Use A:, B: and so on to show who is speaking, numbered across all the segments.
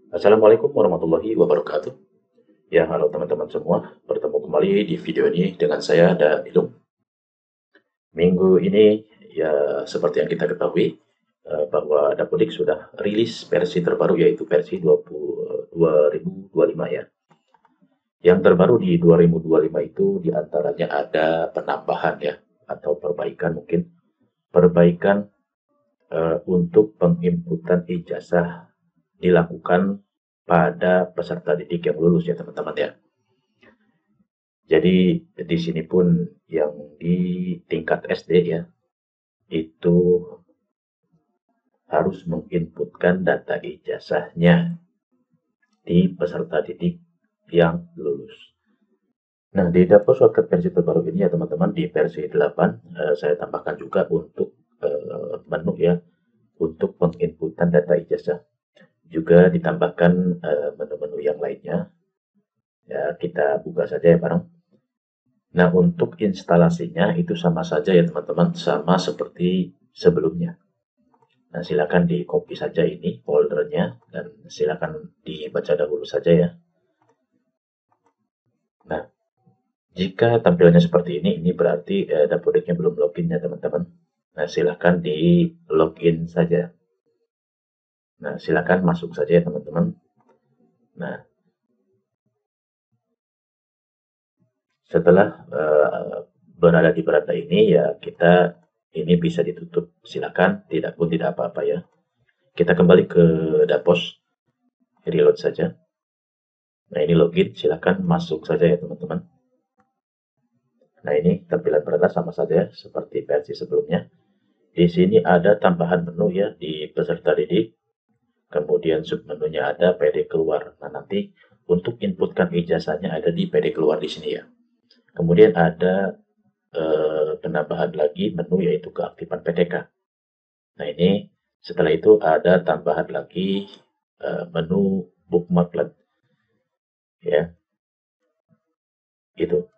A: Assalamualaikum warahmatullahi wabarakatuh. Ya, halo teman-teman semua. Bertemu kembali di video ini dengan saya Danilum. Minggu ini, ya seperti yang kita ketahui, bahwa Dapodik sudah rilis versi terbaru yaitu versi 2025 ya. Yang terbaru di 2025 itu diantaranya ada penambahan ya, atau perbaikan mungkin. Perbaikan untuk penginputan ijazah dilakukan pada peserta didik yang lulus ya teman-teman ya. Jadi di sini pun yang di tingkat SD ya, itu harus menginputkan data ijazahnya di peserta didik yang lulus. Nah, di dapur shortcut versi terbaru ini ya teman-teman, di versi 8, saya tambahkan juga untuk menu ya, untuk penginputan data ijazah. Juga ditambahkan menu-menu yang lainnya. Ya, kita buka saja ya bareng. Nah, untuk instalasinya itu sama saja ya teman-teman, sama seperti sebelumnya. Nah, silakan di copy saja ini foldernya dan silakan dibaca dahulu saja ya. Nah, jika tampilannya seperti ini berarti Dapodiknya belum login ya teman-teman. Nah, silakan di login saja. Nah, silakan masuk saja ya teman-teman. Nah, setelah berada di beranda ini ya kita ini bisa ditutup, silakan, tidak pun tidak apa-apa ya. Kita kembali ke Dapos, reload saja. Nah, ini login, silakan masuk saja ya teman-teman. Nah, ini tampilan beranda sama saja seperti versi sebelumnya. Di sini ada tambahan menu ya di peserta didik. Kemudian submenunya ada PD keluar. Nah, nanti untuk inputkan ijazahnya ada di PD keluar di sini ya. Kemudian ada penambahan lagi menu yaitu keaktifan PTK. Nah, ini setelah itu ada tambahan lagi menu bookmarklet ya. Gitu.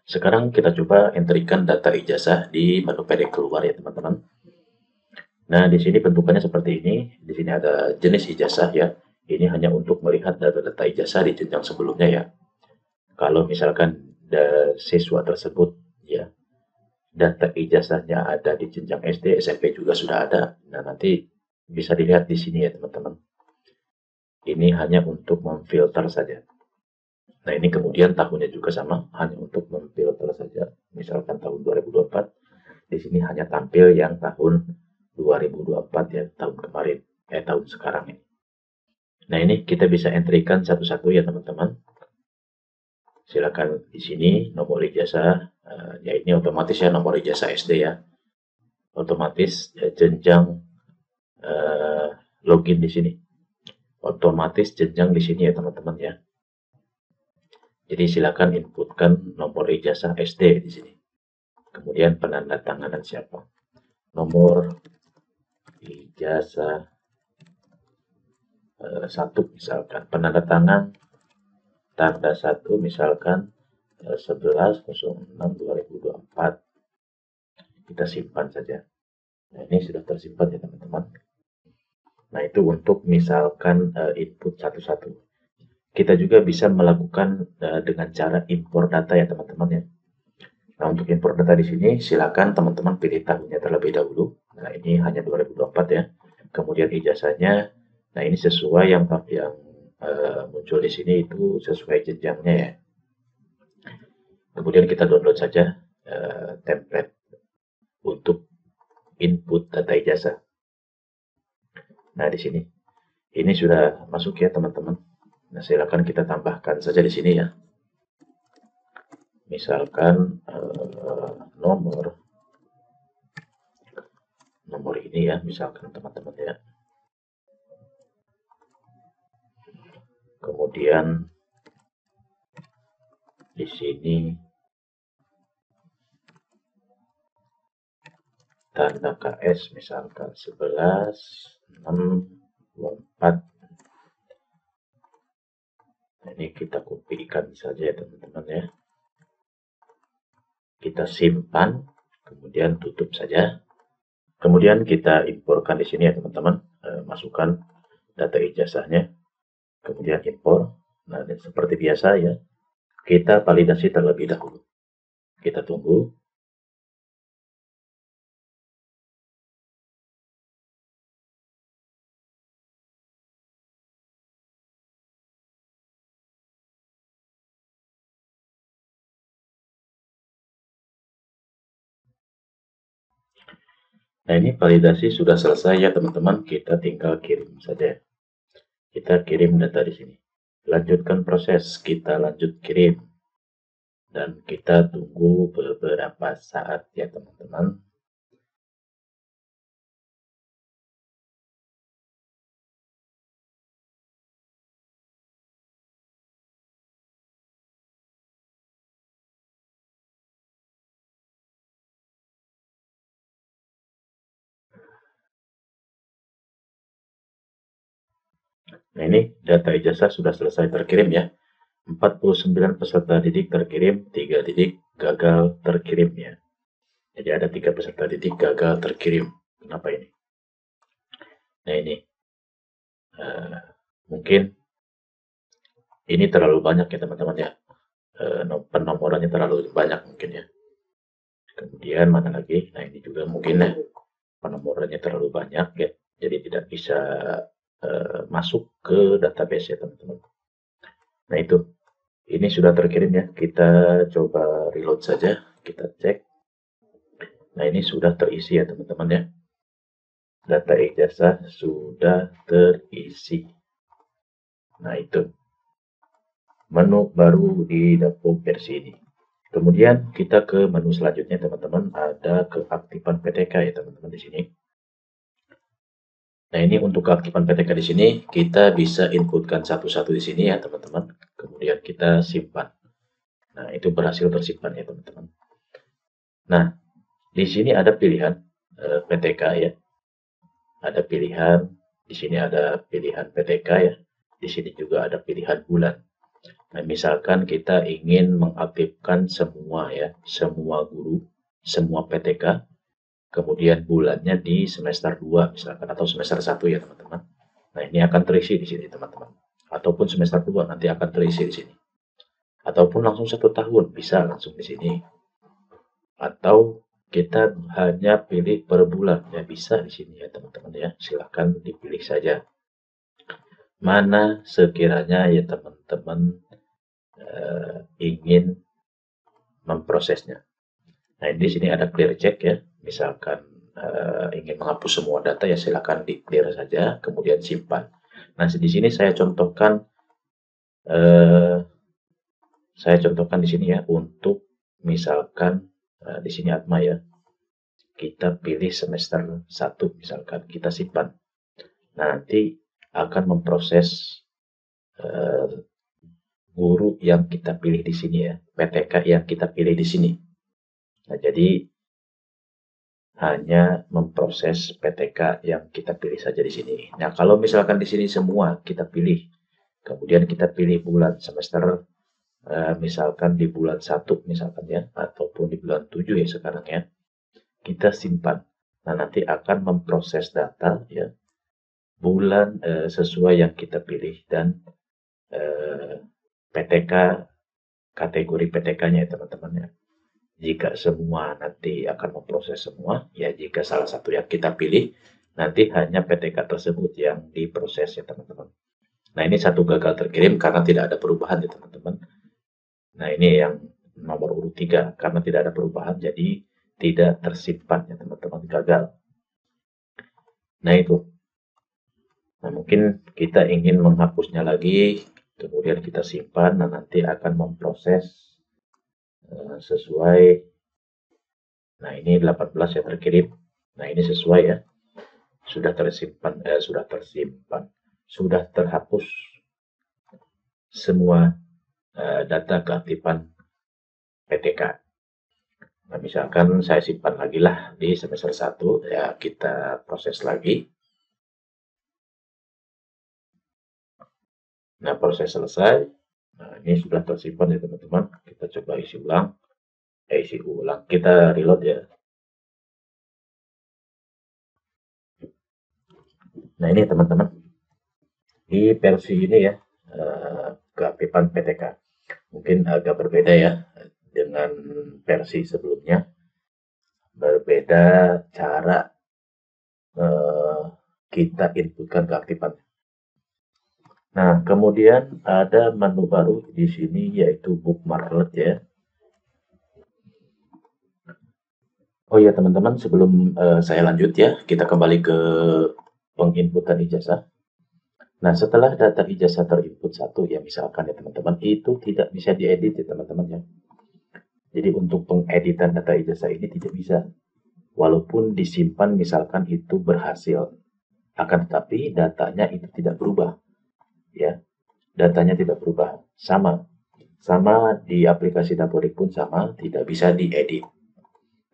A: Sekarang kita coba entrikan data ijazah di menu PD keluar ya teman-teman. Nah, di sini bentukannya seperti ini. Di sini ada jenis ijazah ya. Ini hanya untuk melihat data-data ijazah di jenjang sebelumnya ya. Kalau misalkan siswa tersebut ya, data ijazahnya ada di jenjang SD, SMP juga sudah ada. Nah, nanti bisa dilihat di sini ya teman-teman. Ini hanya untuk memfilter saja. Nah, ini kemudian tahunnya juga sama, hanya untuk memfilter saja. Misalkan tahun 2024, di sini hanya tampil yang tahun 2024 ya, tahun kemarin, tahun sekarang ini. Nah, ini kita bisa entrikan satu-satu ya teman-teman. Silakan di sini nomor ijazah, ya ini otomatis ya nomor ijazah SD ya. Otomatis jenjang login di sini. Otomatis jenjang di sini ya teman-teman ya. Jadi silakan inputkan nomor ijazah SD di sini. Kemudian penandatanganan siapa? Nomor ijazah 1 misalkan. Penandatangan tanda 1 misalkan 11/06/2024. Kita simpan saja. Nah, ini sudah tersimpan ya teman-teman. Nah, itu untuk misalkan input satu-satu. Kita juga bisa melakukan dengan cara impor data ya teman-teman ya. Nah, untuk impor data di sini silakan teman-teman pilih tahunnya terlebih dahulu. Nah, ini hanya 2024 ya. Kemudian ijazahnya, nah ini sesuai yang muncul di sini itu sesuai jenjangnya ya. Kemudian kita download saja template untuk input data ijazah. Nah, di sini. Ini sudah masuk ya teman-teman. Nah, silakan kita tambahkan saja di sini ya. Misalkan nomor ini ya, misalkan teman-teman ya. Kemudian di sini tanda KS misalkan 11/6/24. Ini kita kopikan saja ya teman-teman ya. Kita simpan, kemudian tutup saja. Kemudian kita imporkan di sini ya teman-teman, masukkan data ijazahnya, kemudian impor. Nah, dan seperti biasa ya, kita validasi terlebih dahulu. Kita tunggu. Nah, ini validasi sudah selesai ya teman-teman, kita tinggal kirim saja. Kita kirim data di sini. Lanjutkan proses, kita lanjut kirim. Dan kita tunggu beberapa saat ya teman-teman. Nah, ini data ijazah sudah selesai terkirim ya. 49 peserta didik terkirim, 3 didik gagal terkirim ya. Jadi ada 3 peserta didik gagal terkirim. Kenapa ini? Nah, ini mungkin ini terlalu banyak ya teman-teman ya. Penomorannya terlalu banyak mungkin ya. Kemudian mana lagi? Nah, ini juga mungkin ya, penomorannya terlalu banyak ya. Jadi tidak bisa masuk ke database ya teman-teman. Nah, itu. Ini sudah terkirim ya. Kita coba reload saja. Kita cek. Nah, ini sudah terisi ya teman-teman ya. Data ijazah sudah terisi. Nah, itu. Menu baru di Dapo versi ini. Kemudian kita ke menu selanjutnya teman-teman. Ada keaktifan PTK ya teman-teman di sini. Nah, ini untuk keaktifan PTK di sini kita bisa inputkan satu-satu di sini ya teman-teman. Kemudian kita simpan. Nah, itu berhasil tersimpan ya teman-teman. Nah, di sini ada pilihan PTK ya. Ada pilihan, di sini ada pilihan PTK ya. Di sini juga ada pilihan bulan. Nah, misalkan kita ingin mengaktifkan semua ya, semua guru, semua PTK, kemudian bulannya di semester 2 misalkan atau semester 1 ya teman-teman. Nah, ini akan terisi di sini teman-teman. Ataupun semester 2 nanti akan terisi di sini. Ataupun langsung 1 tahun bisa langsung di sini. Atau kita hanya pilih per bulan ya bisa di sini ya teman-teman ya. Silahkan dipilih saja. Mana sekiranya ya teman-teman ingin memprosesnya. Nah, di sini ada clear check ya. Misalkan ingin menghapus semua data ya silakan di clear saja, kemudian simpan. Nah, di sini saya contohkan di sini ya untuk misalkan di sini Atma ya. Kita pilih semester 1 misalkan, kita simpan. Nah, nanti akan memproses guru yang kita pilih di sini ya, PTK yang kita pilih di sini. Nah, jadi hanya memproses PTK yang kita pilih saja di sini. Nah, kalau misalkan di sini semua kita pilih, kemudian kita pilih bulan semester, misalkan di bulan 1 misalkan ya, ataupun di bulan 7 ya sekarang ya, kita simpan. Nah, nanti akan memproses data ya, bulan sesuai yang kita pilih dan PTK, kategori PTK-nya ya teman-teman ya. Jika semua nanti akan memproses semua, ya jika salah satu yang kita pilih, nanti hanya PTK tersebut yang diproses ya teman-teman. Nah, ini satu gagal terkirim karena tidak ada perubahan ya teman-teman. Nah, ini yang nomor urut 3, karena tidak ada perubahan, jadi tidak tersimpan ya teman-teman, gagal. Nah, itu. Nah, mungkin kita ingin menghapusnya lagi, kemudian kita simpan, nah nanti akan memproses sesuai. Nah, ini 18 ya terkirim. Nah, ini sesuai ya. Sudah tersimpan, sudah terhapus semua data keaktifan PTK. Nah, misalkan saya simpan lagi lah di semester 1, ya kita proses lagi. Nah, proses selesai. Nah, ini sudah tersimpan ya teman-teman. Kita coba isi ulang. Isi ulang. Kita reload ya. Nah, ini teman-teman. Di versi ini ya, keaktifan PTK. Mungkin agak berbeda ya dengan versi sebelumnya, berbeda cara eh, kita inputkan keaktifan. Nah, kemudian ada menu baru di sini yaitu bookmark alert ya. Oh ya teman-teman, sebelum saya lanjut ya, kita kembali ke penginputan ijazah. Nah, setelah data ijazah terinput satu ya misalkan ya teman-teman, itu tidak bisa diedit ya teman-teman ya. Jadi untuk pengeditan data ijazah ini tidak bisa. Walaupun disimpan misalkan itu berhasil. Akan tetapi datanya itu tidak berubah ya. Datanya tidak berubah. Sama. Sama di aplikasi Dapodik pun sama, tidak bisa diedit.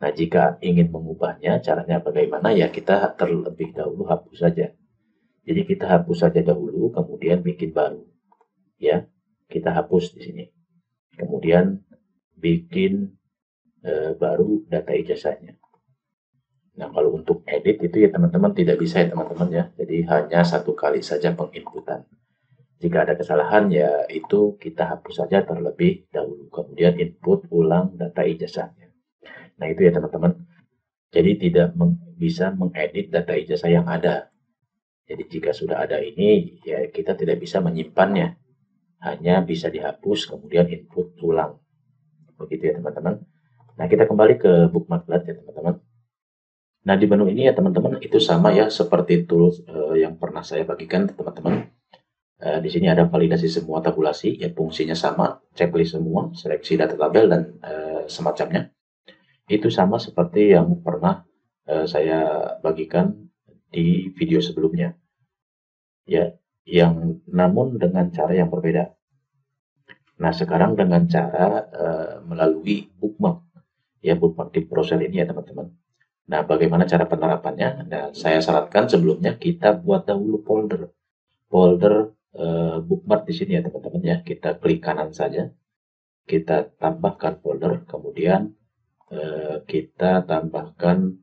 A: Nah, jika ingin mengubahnya, caranya bagaimana? Ya kita terlebih dahulu hapus saja. Jadi kita hapus saja dahulu, kemudian bikin baru. Ya, kita hapus di sini. Kemudian bikin baru data ijazahnya. Nah, kalau untuk edit itu ya teman-teman tidak bisa ya teman-teman ya. Jadi hanya satu kali saja penginputan. Jika ada kesalahan ya itu kita hapus saja terlebih dahulu. Kemudian input ulang data ijazahnya. Nah, itu ya teman-teman. Jadi tidak bisa mengedit data ijazah yang ada. Jadi jika sudah ada ini ya kita tidak bisa menyimpannya. Hanya bisa dihapus kemudian input ulang. Begitu ya teman-teman. Nah, kita kembali ke bookmark ya teman-teman. Nah, di menu ini ya teman-teman itu sama ya seperti tools yang pernah saya bagikan teman-teman. Di sini ada validasi semua tabulasi, ya fungsinya sama, checklist semua, seleksi data tabel dan semacamnya. Itu sama seperti yang pernah saya bagikan di video sebelumnya. Ya, yang namun dengan cara yang berbeda. Nah, sekarang dengan cara melalui bookmark, ya bookmark di browser ini ya teman-teman. Nah, bagaimana cara penerapannya? Nah, saya sarankan sebelumnya kita buat dahulu folder bookmark di sini ya teman-teman ya. Kita klik kanan saja, kita tambahkan folder, kemudian kita tambahkan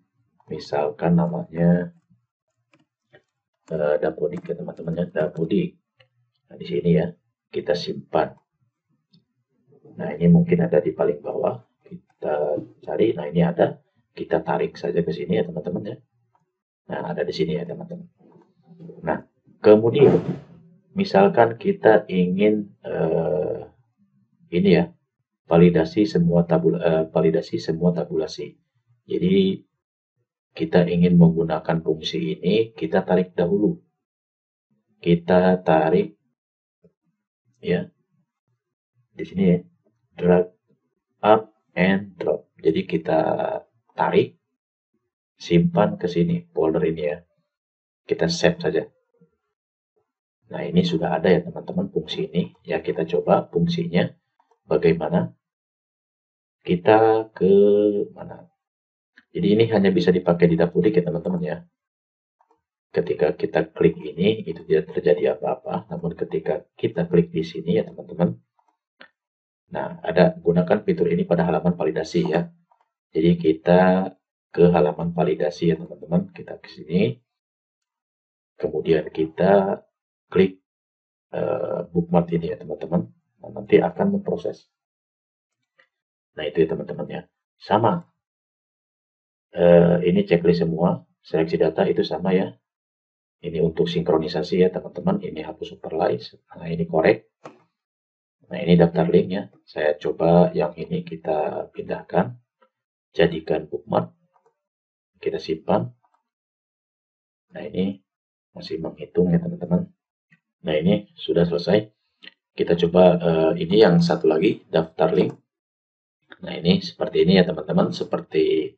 A: misalkan namanya Dapodik ya teman-teman ya, Dapodik. Nah, di sini ya kita simpan. Nah, ini mungkin ada di paling bawah. Kita cari. Nah, ini ada. Kita tarik saja ke sini ya teman-teman ya. Nah, ada di sini ya teman-teman. Nah, kemudian misalkan kita ingin ini ya validasi semua tabulasi. Jadi kita ingin menggunakan fungsi ini, kita tarik dahulu. Kita tarik ya di sini ya, drag up and drop. Jadi kita tarik, simpan ke sini folder ini ya. Kita save saja. Nah, ini sudah ada ya teman-teman fungsi ini. Ya kita coba fungsinya bagaimana. Kita ke mana? Jadi ini hanya bisa dipakai di Dapodik ya teman-teman ya. Ketika kita klik ini, itu tidak terjadi apa-apa. Namun ketika kita klik di sini ya teman-teman. Nah, ada gunakan fitur ini pada halaman validasi ya. Jadi kita ke halaman validasi ya teman-teman. Kita ke sini. Kemudian kita klik bookmark ini ya teman-teman. Nah, nanti akan memproses. Nah, itu ya teman-teman ya. Sama. Ini checklist semua. Seleksi data itu sama ya. Ini untuk sinkronisasi ya teman-teman. Ini hapus overlay. Nah, ini korek. Nah, ini daftar linknya. Saya coba yang ini kita pindahkan. Jadikan bookmark. Kita simpan. Nah, ini masih menghitung ya teman-teman. Nah, ini sudah selesai. Kita coba ini yang satu lagi, daftar link. Nah, ini seperti ini ya teman-teman. Seperti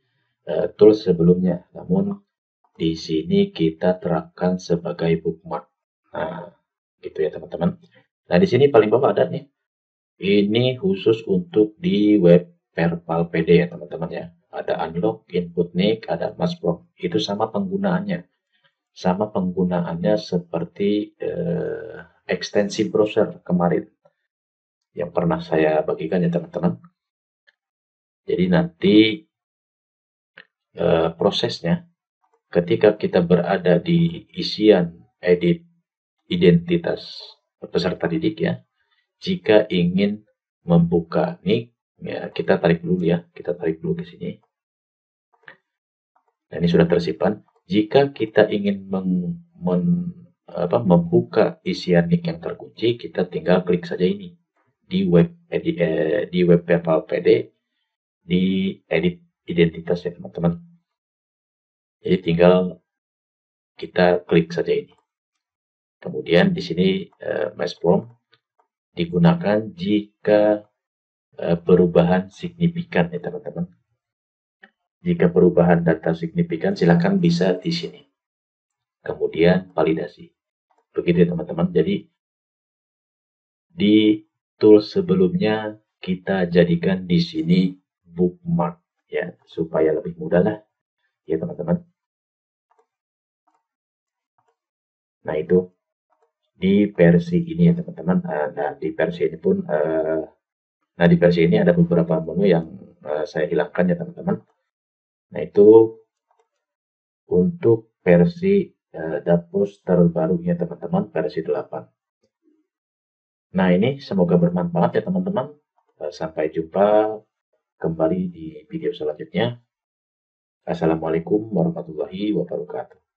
A: tools sebelumnya. Namun, di sini kita terapkan sebagai bookmark. Nah, gitu ya teman-teman. Nah, di sini paling bawah ada nih. Ini khusus untuk di web verbal PD ya teman-teman ya. Ada unlock, input nick, ada mask prompt. Itu sama penggunaannya. Sama penggunaannya seperti ekstensi browser kemarin. Yang pernah saya bagikan ya teman-teman. Jadi nanti prosesnya ketika kita berada di isian edit identitas peserta didik ya. Jika ingin membuka nick, ya kita tarik dulu ya, kita tarik dulu ke sini. Nah, ini sudah tersimpan. Jika kita ingin membuka isian nick yang terkunci, kita tinggal klik saja ini di web PayPal PD, di edit identitas ya teman-teman. Jadi tinggal kita klik saja ini. Kemudian di sini Mesh Prompt digunakan jika perubahan signifikan ya teman-teman. Jika perubahan data signifikan silakan bisa di sini. Kemudian validasi. Begitu ya teman-teman. Jadi di tools sebelumnya kita jadikan di sini bookmark ya supaya lebih mudah lah ya teman-teman. Nah itu di versi ini ya teman-teman. Nah di versi ini pun di versi ini ada beberapa menu yang saya hilangkan ya teman-teman. Nah itu untuk versi Dapus terbarunya teman-teman, versi 8. Nah ini semoga bermanfaat ya teman-teman. Sampai jumpa kembali di video selanjutnya. Assalamualaikum warahmatullahi wabarakatuh.